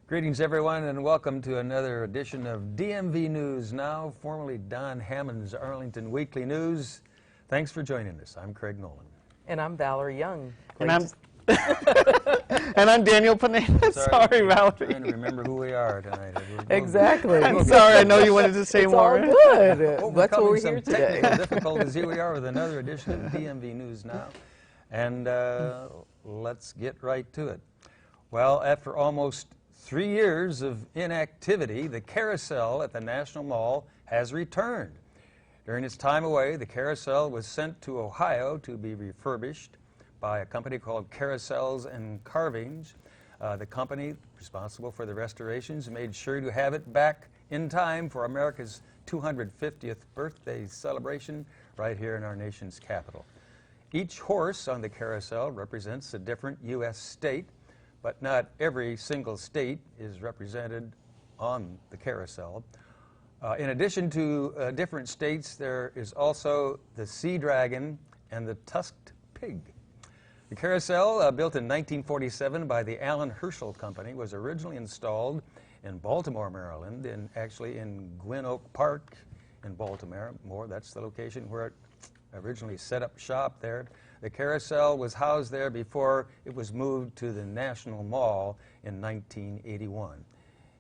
Greetings, everyone, and welcome to another edition of DMV News Now, formerly Don Hammond's Arlington Weekly News. Thanks for joining us. I'm Craig Nolan. And I'm Valerie Young. And I'm Daniel Pineda. Sorry, Valerie. I'm trying to remember who we are tonight. Exactly. I'm sorry. I know you wanted to say it's more. All good. That's what we're some here today. technical difficulties. Here we are with another edition of DMV News Now, and let's get right to it. Well, after almost 3 years of inactivity, the carousel at the National Mall has returned. During its time away, the carousel was sent to Ohio to be refurbished by a company called Carousels and Carvings. The company responsible for the restorations made sure to have it back in time for America's 250th birthday celebration right here in our nation's capital. Each horse on the carousel represents a different U.S. state, but not every single state is represented on the carousel. In addition to different states, there is also the sea dragon and the tusked pig. The carousel, built in 1947 by the Allen Herschel Company, was originally installed in Baltimore, Maryland, and actually in Gwynn Oak Park in Baltimore. That's the location where it originally set up shop there. The carousel was housed there before it was moved to the National Mall in 1981.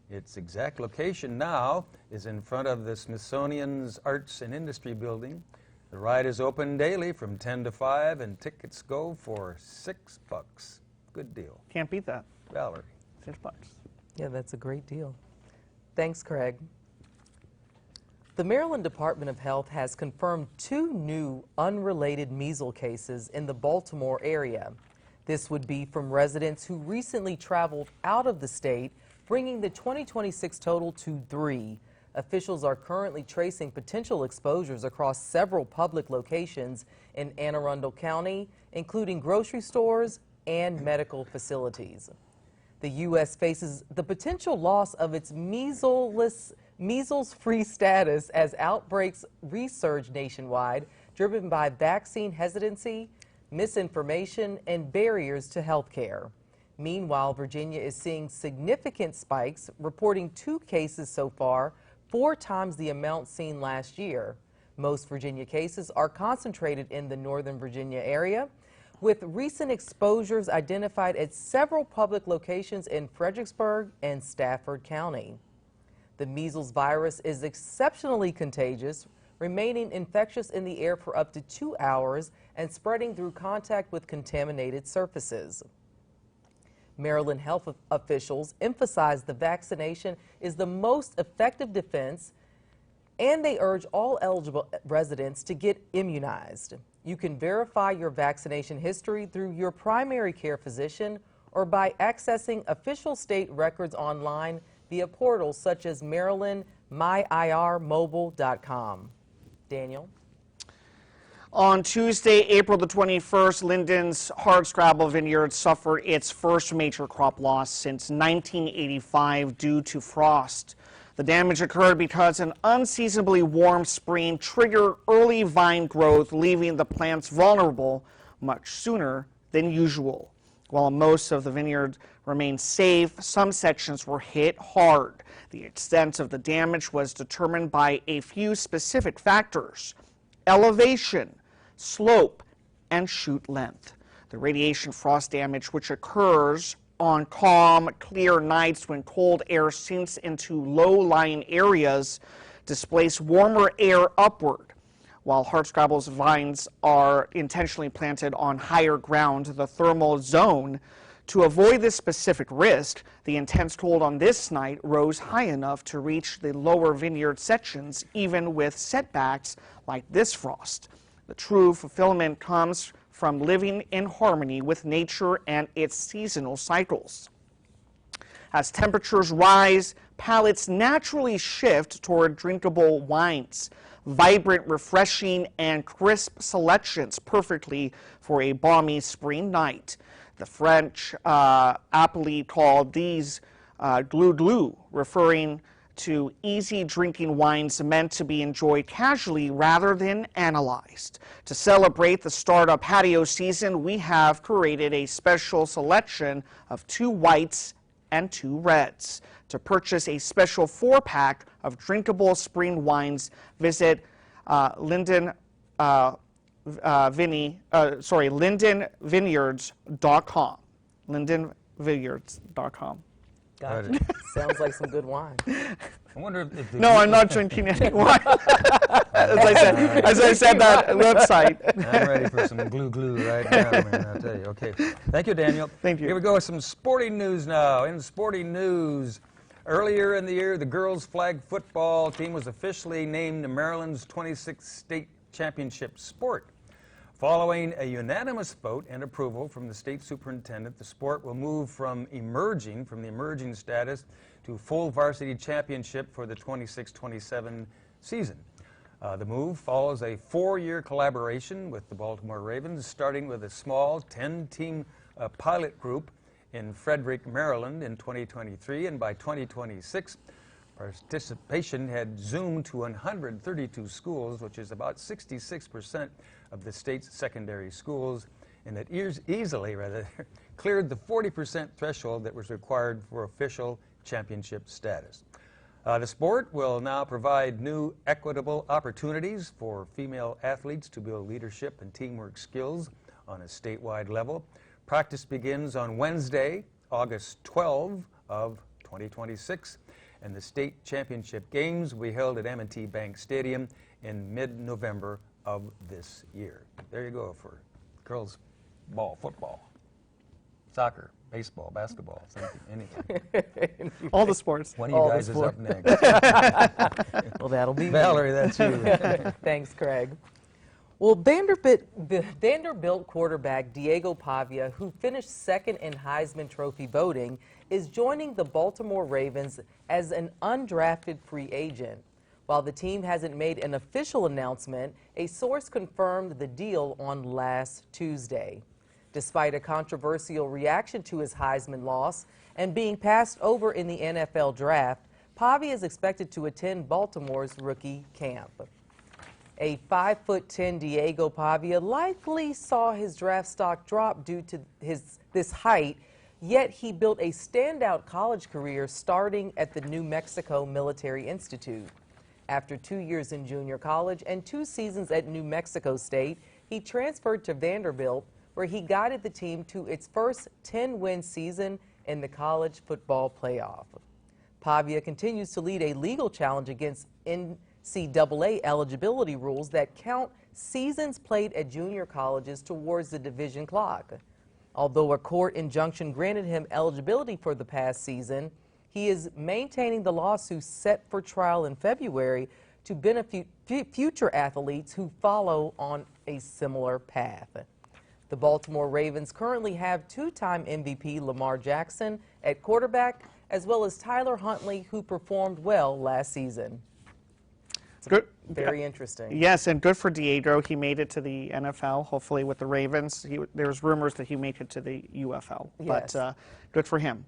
Its exact location now is in front of the Smithsonian's Arts and Industry Building. The ride is open daily from 10 to 5, and tickets go for $6. Good deal. Can't beat that. Valerie. $6. Yeah, that's a great deal. Thanks, Craig. The Maryland Department of Health has confirmed 2 new unrelated measles cases in the Baltimore area. This would be from residents who recently traveled out of the state, bringing the 2026 total to 3. Officials are currently tracing potential exposures across several public locations in Anne Arundel County, including grocery stores and medical facilities. The U.S. faces the potential loss of its measles-free status as outbreaks resurge nationwide, driven by vaccine hesitancy, misinformation, and barriers to health care. Meanwhile, Virginia is seeing significant spikes, reporting 2 cases so far, 4 times the amount seen last year. Most Virginia cases are concentrated in the Northern Virginia area, with recent exposures identified at several public locations in Fredericksburg and Stafford County. The measles virus is exceptionally contagious, remaining infectious in the air for up to 2 hours and spreading through contact with contaminated surfaces. Maryland health officials emphasize the vaccination is the most effective defense, and they urge all eligible residents to get immunized. You can verify your vaccination history through your primary care physician or by accessing official state records online via portals such as MarylandMyIRMobile.com. Daniel? On Tuesday, April the 21st, Linden's Hardscrabble Vineyard suffered its first major crop loss since 1985 due to frost. The damage occurred because an unseasonably warm spring triggered early vine growth, leaving the plants vulnerable much sooner than usual. While most of the vineyard remained safe, some sections were hit hard. The extent of the damage was determined by a few specific factors: elevation, slope, and shoot length. The radiation frost damage, which occurs on calm, clear nights when cold air sinks into low-lying areas, displace warmer air upward. While hardscrabble's vines are intentionally planted on higher ground, the thermal zone, to avoid this specific risk, the intense cold on this night rose high enough to reach the lower vineyard sections, even with setbacks like this frost. The true fulfillment comes from living in harmony with nature and its seasonal cycles. As temperatures rise, palates naturally shift toward drinkable wines, vibrant, refreshing, and crisp selections perfectly for a balmy spring night. The French aptly called these glou-glou, referring to easy drinking wines meant to be enjoyed casually rather than analyzed. To celebrate the start of patio season, we have curated a special selection of 2 whites and 2 reds. To purchase a special 4-pack of drinkable spring wines, visit lindenvineyards.com. lindenvineyards.com. Got it. Sounds like some good wine. I wonder if the No, I'm not drinking any wine. as I said that website. I'm ready for some glue right now, man, I'll tell you. Okay. Thank you, Daniel. Thank you. Here we go with some sporting news now. In sporting news, earlier in the year, the girls' flag football team was officially named Maryland's 26th state championship sport. Following a unanimous vote and approval from the state superintendent, the sport will move from the emerging status to full varsity championship for the 26-27 season. The move follows a 4-year collaboration with the Baltimore Ravens, starting with a small 10-team pilot group in Frederick, Maryland in 2023, and by 2026, participation had zoomed to 132 schools, which is about 66% of the state's secondary schools, and it easily cleared the 40% threshold that was required for official championship status. The sport will now provide new equitable opportunities for female athletes to build leadership and teamwork skills on a statewide level. Practice begins on Wednesday, August 12 of 2026, and the state championship games will be held at M&T Bank Stadium in mid-November of this year. There you go for girls ball, football, soccer, baseball, basketball, anything. All the sports. One of you guys is up next. Well, that'll be Valerie, that's you. Thanks, Craig. Well, Vanderbilt quarterback Diego Pavia, who finished second in Heisman Trophy voting, is joining the Baltimore Ravens as an undrafted free agent. While the team hasn't made an official announcement, a source confirmed the deal on last Tuesday. Despite a controversial reaction to his Heisman loss and being passed over in the NFL draft, Pavia is expected to attend Baltimore's rookie camp. A 5'10" Diego Pavia likely saw his draft stock drop due to this height, yet he built a standout college career starting at the New Mexico Military Institute. After 2 years in junior college and 2 seasons at New Mexico State, he transferred to Vanderbilt, where he guided the team to its first 10-win season in the college football playoff. Pavia continues to lead a legal challenge against NCAA eligibility rules that count seasons played at junior colleges towards the division clock. Although a court injunction granted him eligibility for the past season, he is maintaining the lawsuit set for trial in February to benefit future athletes who follow on a similar path. The Baltimore Ravens currently have 2-time MVP Lamar Jackson at quarterback, as well as Tyler Huntley, who performed well last season. Good. Very interesting. Yes, and good for Diego. He made it to the NFL, hopefully with the Ravens. There's rumors that he made it to the UFL, yes. But good for him.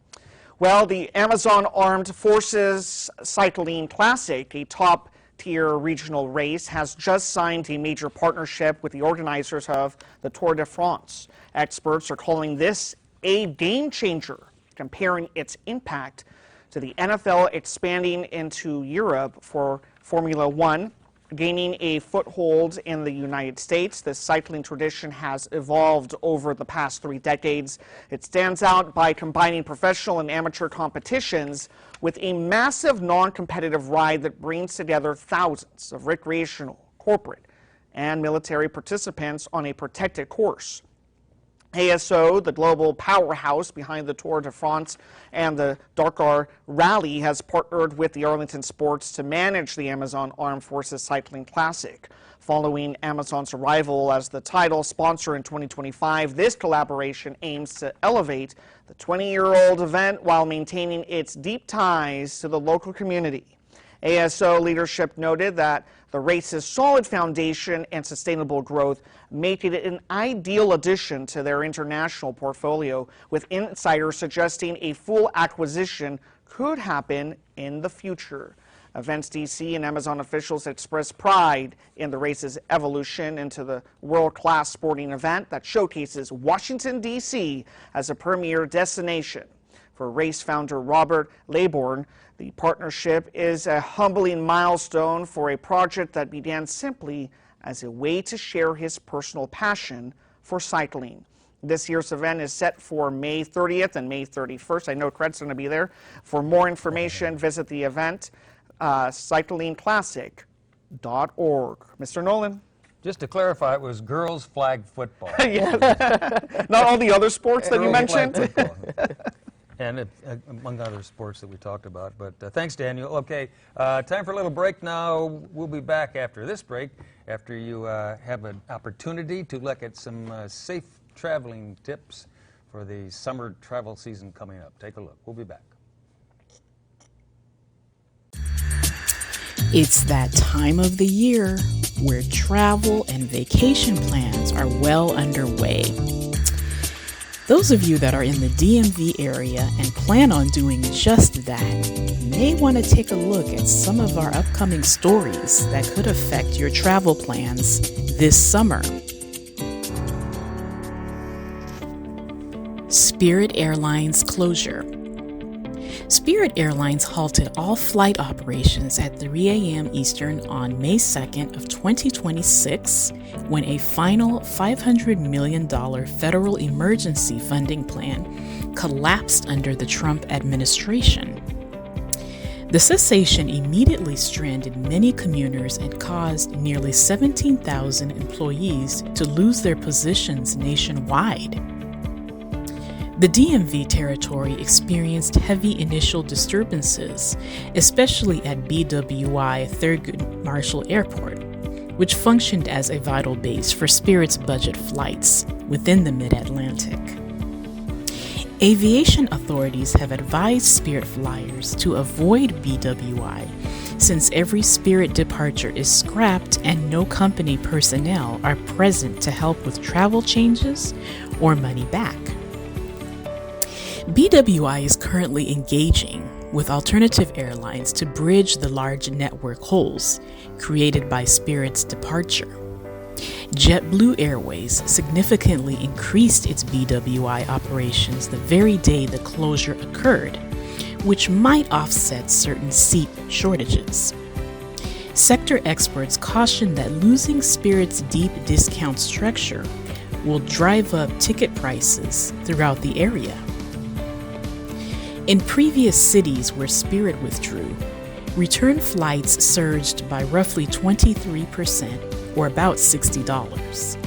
Well, the Amazon Armed Forces Cycling Classic, a top-tier regional race, has just signed a major partnership with the organizers of the Tour de France. Experts are calling this a game changer, comparing its impact to the NFL expanding into Europe for Formula One. Gaining a foothold in the United States, the cycling tradition has evolved over the past 3 decades. It stands out by combining professional and amateur competitions with a massive non-competitive ride that brings together thousands of recreational, corporate, and military participants on a protected course. ASO, the global powerhouse behind the Tour de France and the Dakar Rally, has partnered with the Arlington Sports to manage the Amazon Armed Forces Cycling Classic. Following Amazon's arrival as the title sponsor in 2025, this collaboration aims to elevate the 20-year-old event while maintaining its deep ties to the local community. ASO leadership noted that the race's solid foundation and sustainable growth make it an ideal addition to their international portfolio, with insiders suggesting a full acquisition could happen in the future. Events DC and Amazon officials expressed pride in the race's evolution into the world-class sporting event that showcases Washington, D.C. as a premier destination For race founder Robert Laybourne, the partnership is a humbling milestone for a project that began simply as a way to share his personal passion for cycling. This year's event is set for May 30th and May 31st. I know Cred's going to be there. For more information, visit the event, cyclingclassic.org. Mr. Nolan. Just to clarify, it was girls flag football. Yes. Not all the other sports that you Girls flag mentioned. football. And among other sports that we talked about. But thanks, Daniel. Okay, time for a little break now. We'll be back after this break, after you have an opportunity to look at some safe traveling tips for the summer travel season coming up. Take a look. We'll be back. It's that time of the year where travel and vacation plans are well underway. Those of you that are in the DMV area and plan on doing just that may want to take a look at some of our upcoming stories that could affect your travel plans this summer. Spirit Airlines closure. Spirit Airlines halted all flight operations at 3 a.m. Eastern on May 2nd of 2026 when a final $500 million federal emergency funding plan collapsed under the Trump administration. The cessation immediately stranded many commuters and caused nearly 17,000 employees to lose their positions nationwide. The DMV territory experienced heavy initial disturbances, especially at BWI Thurgood Marshall Airport, which functioned as a vital base for Spirit's budget flights within the Mid-Atlantic. Aviation authorities have advised Spirit flyers to avoid BWI since every Spirit departure is scrapped and no company personnel are present to help with travel changes or money back. BWI is currently engaging with alternative airlines to bridge the large network holes created by Spirit's departure. JetBlue Airways significantly increased its BWI operations the very day the closure occurred, which might offset certain seat shortages. Sector experts caution that losing Spirit's deep discount structure will drive up ticket prices throughout the area. In previous cities where Spirit withdrew, return flights surged by roughly 23%, or about $60.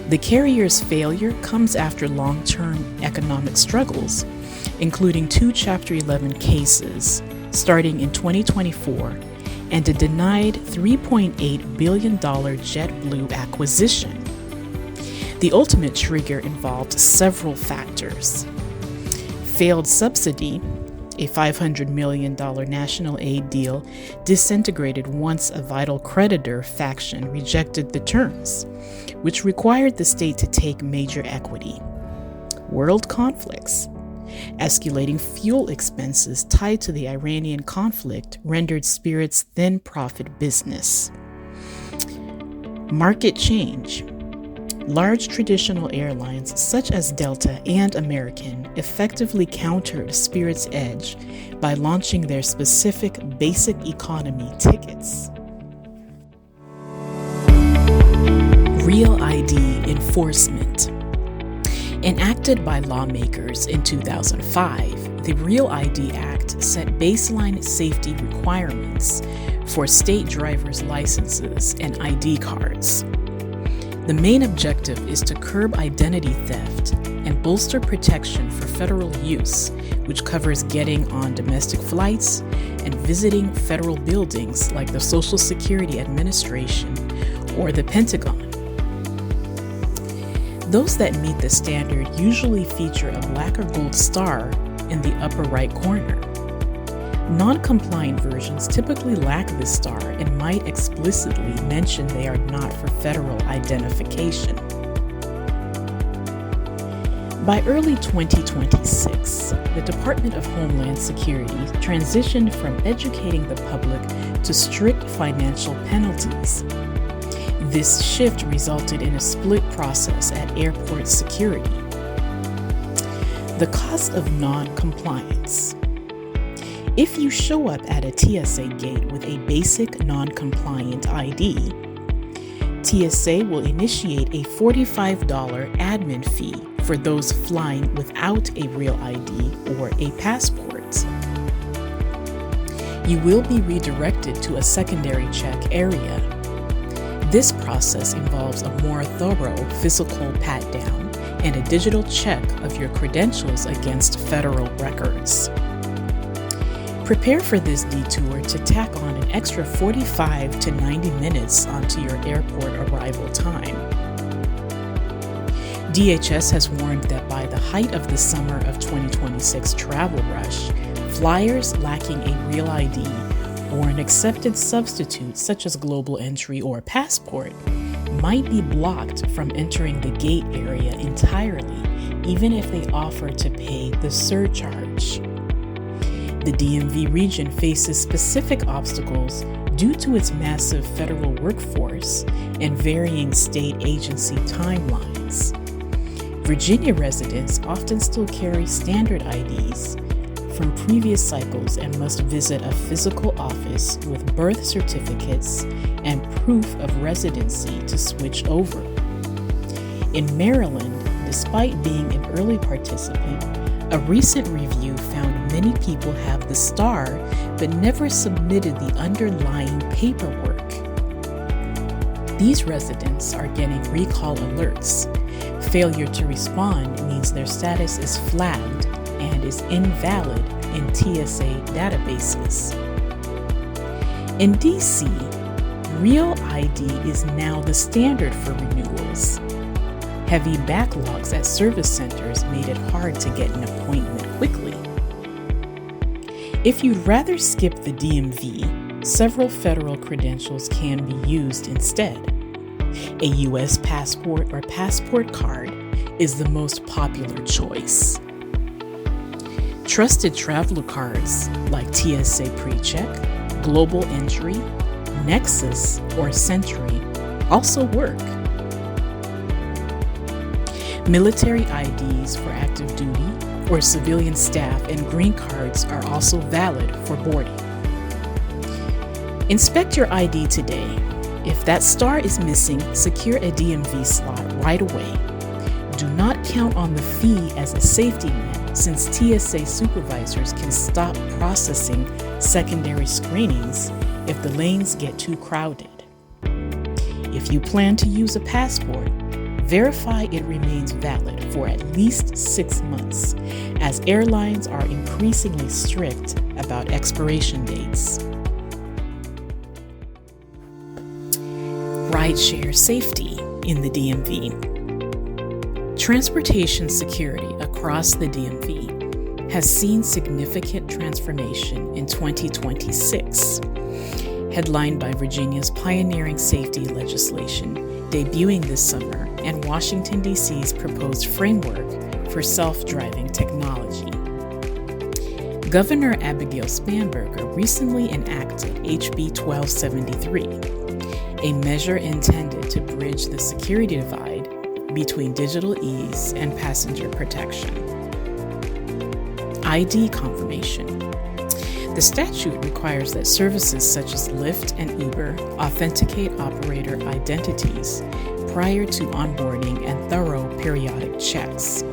The carrier's failure comes after long-term economic struggles, including 2 Chapter 11 cases starting in 2024 and a denied $3.8 billion JetBlue acquisition. The ultimate trigger involved several factors. Failed subsidy, a $500 million national aid deal, disintegrated once a vital creditor faction rejected the terms, which required the state to take major equity. World conflicts. Escalating fuel expenses tied to the Iranian conflict rendered Spirit's thin profit business. Market change. Large traditional airlines such as Delta and American effectively countered Spirit's edge by launching their specific basic economy tickets. Real ID enforcement. Enacted by lawmakers in 2005, the Real ID Act set baseline safety requirements for state driver's licenses and ID cards. The main objective is to curb identity theft and bolster protection for federal use, which covers getting on domestic flights and visiting federal buildings like the Social Security Administration or the Pentagon. Those that meet the standard usually feature a black or gold star in the upper right corner. Non-compliant versions typically lack this star and might explicitly mention they are not for federal identification. By early 2026, the Department of Homeland Security transitioned from educating the public to strict financial penalties. This shift resulted in a split process at airport security. The cost of non-compliance. If you show up at a TSA gate with a basic non-compliant ID, TSA will initiate a $45 admin fee for those flying without a real ID or a passport. You will be redirected to a secondary check area. This process involves a more thorough physical pat-down and a digital check of your credentials against federal records. Prepare for this detour to tack on an extra 45 to 90 minutes onto your airport arrival time. DHS has warned that by the height of the summer of 2026 travel rush, flyers lacking a real ID or an accepted substitute such as global entry or passport might be blocked from entering the gate area entirely, even if they offer to pay the surcharge. The DMV region faces specific obstacles due to its massive federal workforce and varying state agency timelines. Virginia residents often still carry standard IDs from previous cycles and must visit a physical office with birth certificates and proof of residency to switch over. In Maryland, despite being an early participant, a recent review found many people have the STAR but never submitted the underlying paperwork. These residents are getting recall alerts. Failure to respond means their status is flagged and is invalid in TSA databases. In DC, Real ID is now the standard for renewals. Heavy backlogs at service centers made it hard to get an appointment quickly. If you'd rather skip the DMV, several federal credentials can be used instead. A U.S. passport or passport card is the most popular choice. Trusted traveler cards like TSA PreCheck, Global Entry, Nexus, or Century also work. Military IDs for active duty or civilian staff and green cards are also valid for boarding. Inspect your ID today. If that star is missing, secure a DMV slot right away. Do not count on the fee as a safety net, since TSA supervisors can stop processing secondary screenings if the lanes get too crowded. If you plan to use a passport, verify it remains valid for at least 6 months, as airlines are increasingly strict about expiration dates. Rideshare safety in the DMV. Transportation security across the DMV has seen significant transformation in 2026. Headlined by Virginia's pioneering safety legislation debuting this summer and Washington, D.C.'s proposed framework for self-driving technology. Governor Abigail Spanberger recently enacted HB 1273, a measure intended to bridge the security divide between digital ease and passenger protection. ID confirmation. The statute requires that services such as Lyft and Uber authenticate operator identities prior to onboarding and thorough periodic checks.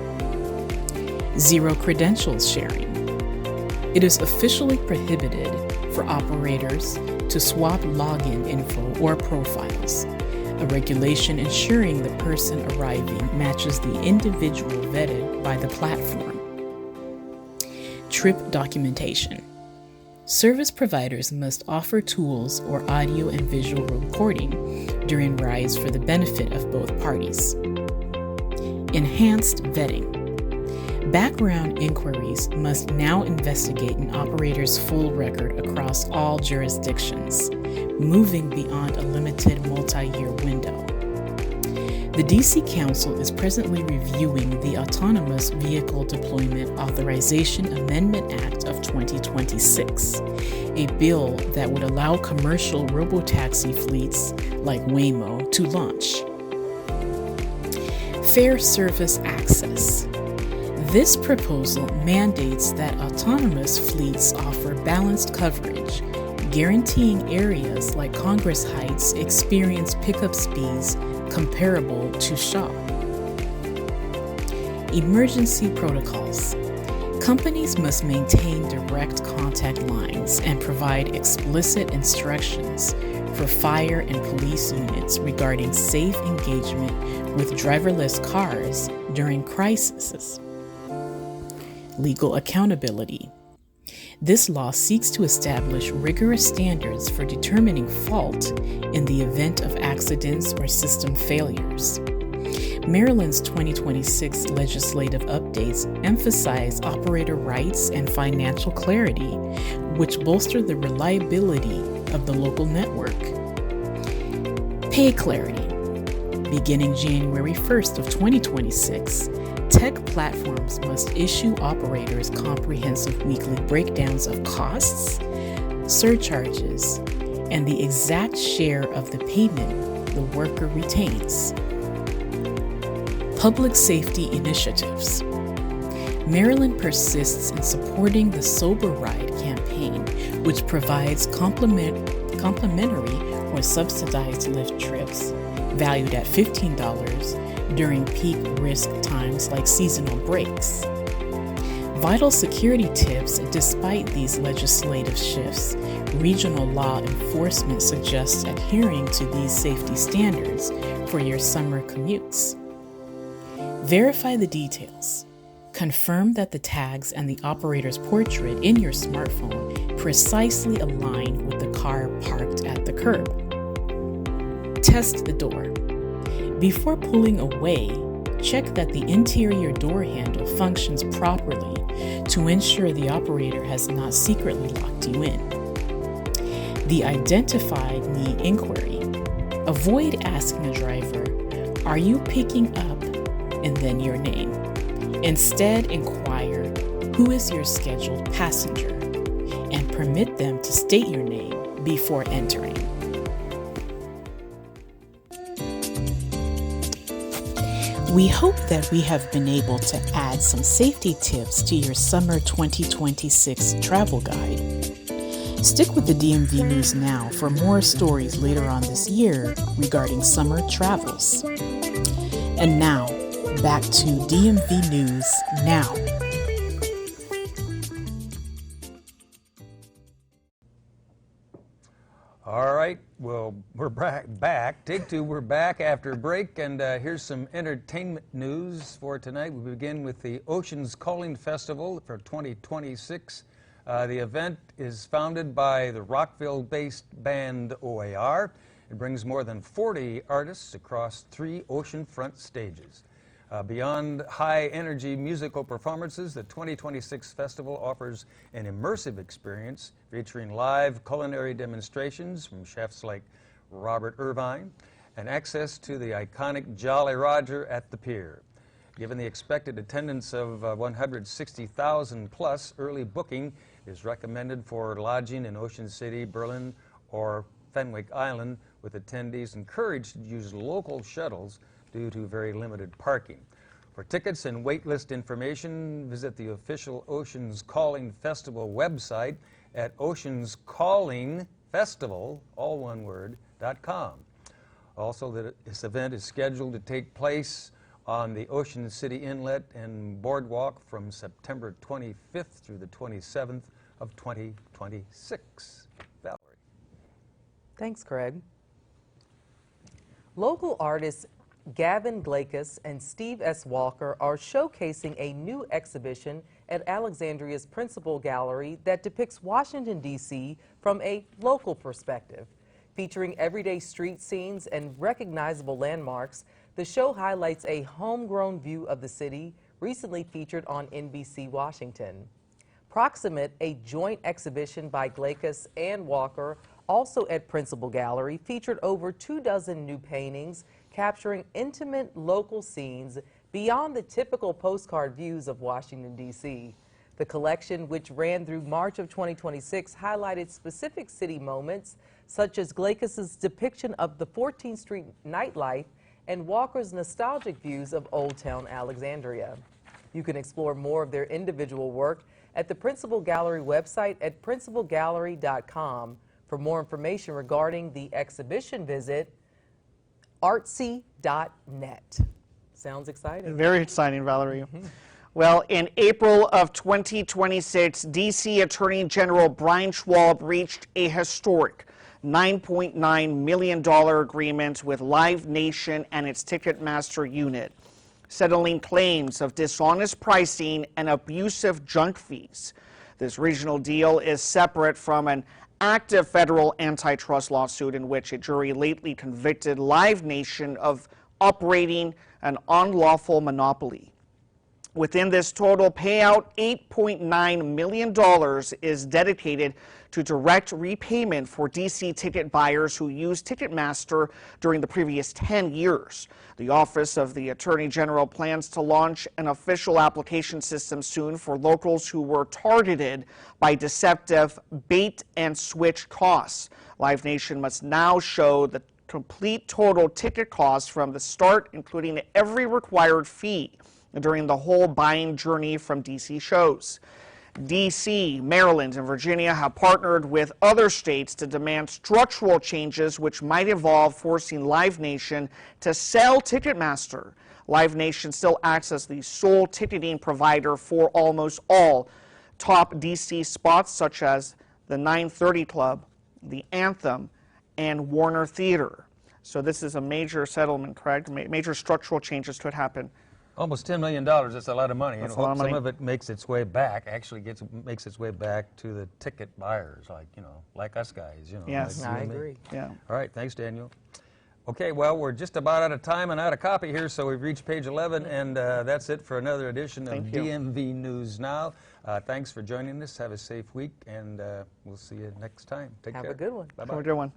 Zero credentials sharing. It is officially prohibited for operators to swap login info or profiles, a regulation ensuring the person arriving matches the individual vetted by the platform. Trip documentation. Service providers must offer tools or audio and visual recording during rides for the benefit of both parties. Enhanced vetting. Background inquiries must now investigate an operator's full record across all jurisdictions, moving beyond a limited multi-year window. The D.C. Council is presently reviewing the Autonomous Vehicle Deployment Authorization Amendment Act of 2026, a bill that would allow commercial robotaxi fleets like Waymo to launch. Fair service access. This proposal mandates that autonomous fleets offer balanced coverage, guaranteeing areas like Congress Heights experience pickup speeds comparable to Shaw. Emergency protocols. Companies must maintain direct contact lines and provide explicit instructions for fire and police units regarding safe engagement with driverless cars during crises. Legal accountability. This law seeks to establish rigorous standards for determining fault in the event of accidents or system failures. Maryland's 2026 legislative updates emphasize operator rights and financial clarity, which bolster the reliability of the local network. Pay clarity. Beginning January 1st of 2026, tech platforms must issue operators comprehensive weekly breakdowns of costs, surcharges, and the exact share of the payment the worker retains. Public safety initiatives. Maryland persists in supporting the Sober Ride campaign, which provides complimentary or subsidized Lyft trips valued at $15 during peak risk times like seasonal breaks. Vital security tips. Despite these legislative shifts, regional law enforcement suggests adhering to these safety standards for your summer commutes. Verify the details. Confirm that the tags and the operator's portrait in your smartphone precisely align with the car parked at the curb. Test the door. Before pulling away, check that the interior door handle functions properly to ensure the operator has not secretly locked you in. The identified me inquiry. Avoid asking a driver, "Are you picking up?" and then your name. Instead, inquire, "Who is your scheduled passenger?" and permit them to state your name before entering. We hope that we have been able to add some safety tips to your summer 2026 travel guide. Stick with the DMV News Now for more stories later on this year regarding summer travels. And now, back to DMV News Now. All right, well, we're back. Take two, we're back after a break, and here's some entertainment news for tonight. We begin with the Oceans Calling Festival for 2026. The event is founded by the Rockville-based band OAR. It brings more than 40 artists across 3 oceanfront stages. Beyond high-energy musical performances, the 2026 festival offers an immersive experience featuring live culinary demonstrations from chefs like Robert Irvine and access to the iconic Jolly Roger at the pier. Given the expected attendance of 160,000 plus, early booking is recommended for lodging in Ocean City, Berlin, or Fenwick Island, with attendees encouraged to use local shuttles due to very limited parking. For tickets and waitlist information, visit the official Oceans Calling Festival website at oceanscallingfestival, all one word, .com. Also, this event is scheduled to take place on the Ocean City Inlet and Boardwalk from September 25th through the 27th of 2026. Valerie. Thanks, Craig. Local artists Gavin Glakus and Steve S. Walker are showcasing a new exhibition at Alexandria's Principal Gallery that depicts Washington, D.C. from a local perspective. Featuring everyday street scenes and recognizable landmarks, the show highlights a homegrown view of the city recently featured on NBC Washington. Proximate, a joint exhibition by Glakus and Walker, also at Principal Gallery, featured over 24 new paintings capturing intimate local scenes beyond the typical postcard views of Washington, D.C. The collection, which ran through March of 2026, highlighted specific city moments, such as Glakus's depiction of the 14th Street nightlife and Walker's nostalgic views of Old Town Alexandria. You can explore more of their individual work at the Principal Gallery website at principalgallery.com. For more information regarding the exhibition, visit artsy.net. Sounds exciting. Very exciting, Valerie. Well, in April of 2026, D.C. Attorney General Brian Schwab reached a historic $9.9 million agreement with Live Nation and its Ticketmaster unit, settling claims of dishonest pricing and abusive junk fees. This regional deal is separate from an active federal antitrust lawsuit in which a jury lately convicted Live Nation of operating an unlawful monopoly. Within this total payout, $8.9 million is dedicated to direct repayment for D.C. ticket buyers who used Ticketmaster during the previous 10 years. The Office of the Attorney General plans to launch an official application system soon for locals who were targeted by deceptive bait-and-switch costs. Live Nation must now show the complete total ticket cost from the start, including every required fee during the whole buying journey from D.C. shows. D.C., Maryland, and Virginia have partnered with other states to demand structural changes which might involve forcing Live Nation to sell Ticketmaster. Live Nation still acts as the sole ticketing provider for almost all top D.C. spots such as the 930 Club, the Anthem, and Warner Theater. So this is a major settlement, correct? Major structural changes could happen. Almost $10 million, that's a lot of money. That's And a lot of money. Some of it makes its way back, makes its way back to the ticket buyers, like us guys, Yes. like I you and me. agree. Yeah. All right, thanks, Daniel. Okay, well, we're just about out of time and out of copy here, so we've reached page 11, and that's it for another edition of Thank you. DMV News Now. Thanks for joining us. Have a safe week, and we'll see you next time. Take care. Have a good one. Bye-bye. Have a good one.